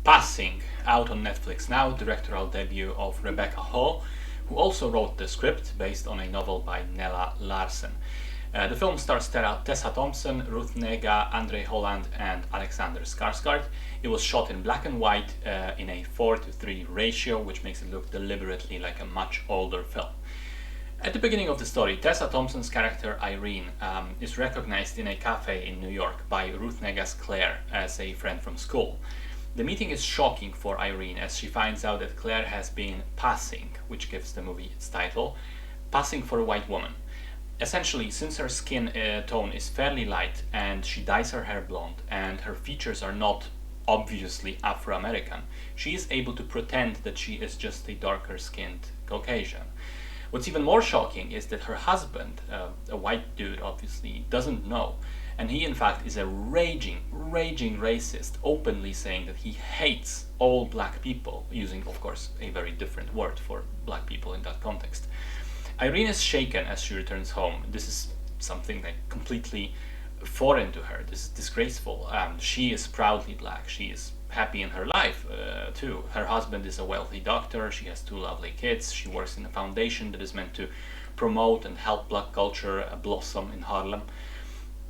Passing, out on Netflix now, directorial debut of Rebecca Hall, who also wrote the script based on a novel by Nella Larsen. The film stars Tessa Thompson, Ruth Negga, Andre Holland, and Alexander Skarsgård. It was shot in black and white in a 4:3 ratio, which makes it look deliberately like a much older film. At the beginning of the story, Tessa Thompson's character Irene is recognized in a cafe in New York by Ruth Negga's Claire as a friend from school. The meeting is shocking for Irene as she finds out that Claire has been passing, which gives the movie its title, passing for a white woman. Essentially, since her skin tone is fairly light and she dyes her hair blonde and her features are not obviously Afro-American, she is able to pretend that she is just a darker skinned Caucasian. What's even more shocking is that her husband, a white dude obviously, doesn't know. And he in fact is a raging racist, openly saying that he hates all black people, using of course a very different word for black people in that context. Irene is shaken as she returns home. This is something like completely foreign to her. This is disgraceful. She is proudly black. She is happy in her life too. Her husband is a wealthy doctor. She has two lovely kids. She works in a foundation that is meant to promote and help black culture blossom in Harlem.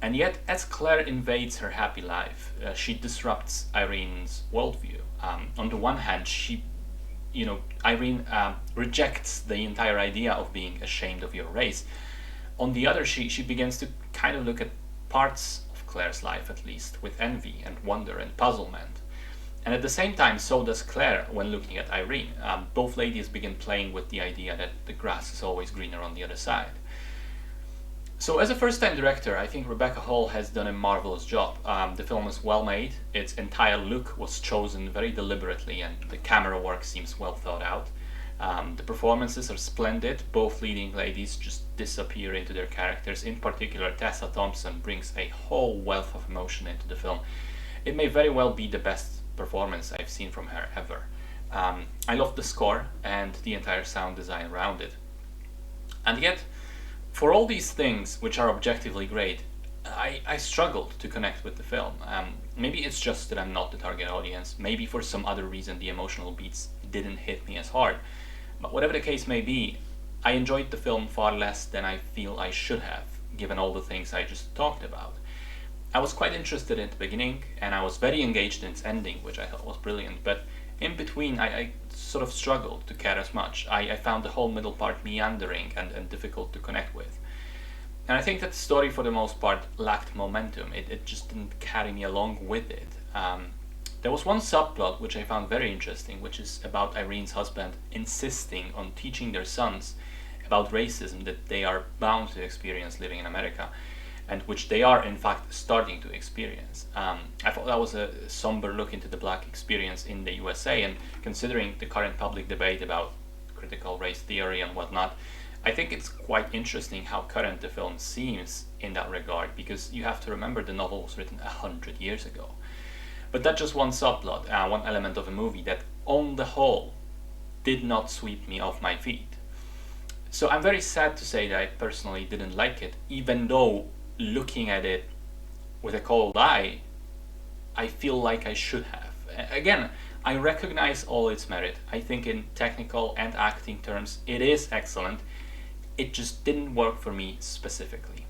And yet, as Claire invades her happy life, she disrupts Irene's worldview. On the one hand, Irene rejects the entire idea of being ashamed of your race. On the other, she begins to kind of look at parts of Claire's life, at least, with envy and wonder and puzzlement. And at the same time, so does Claire when looking at Irene. Both ladies begin playing with the idea that the grass is always greener on the other side. So as a first-time director, I think Rebecca Hall has done a marvelous job. The film is well made, its entire look was chosen very deliberately, and the camera work seems well thought out. The performances are splendid, both leading ladies just disappear into their characters. In particular, Tessa Thompson brings a whole wealth of emotion into the film. It may very well be the best performance I've seen from her ever. I love the score and the entire sound design around it. And yet, for all these things, which are objectively great, I struggled to connect with the film. Maybe it's just that I'm not the target audience. Maybe for some other reason the emotional beats didn't hit me as hard. But whatever the case may be, I enjoyed the film far less than I feel I should have, given all the things I just talked about. I was quite interested in the beginning, and I was very engaged in its ending, which I thought was brilliant, but in between I sort of struggled to care as much. I found the whole middle part meandering and difficult to connect with. And I think that the story for the most part lacked momentum. It just didn't carry me along with it. There was one subplot which I found very interesting, which is about Irene's husband insisting on teaching their sons about racism that they are bound to experience living in America, and which they are in fact starting to experience. I thought that was a somber look into the black experience in the USA, and considering the current public debate about critical race theory and whatnot, I think it's quite interesting how current the film seems in that regard, because you have to remember the novel was written 100 years ago. But that's just one subplot, one element of a movie that on the whole did not sweep me off my feet. So I'm very sad to say that I personally didn't like it, even though looking at it with a cold eye, I feel like I should have. Again, I recognize all its merit. I think in technical and acting terms, it is excellent. It just didn't work for me specifically.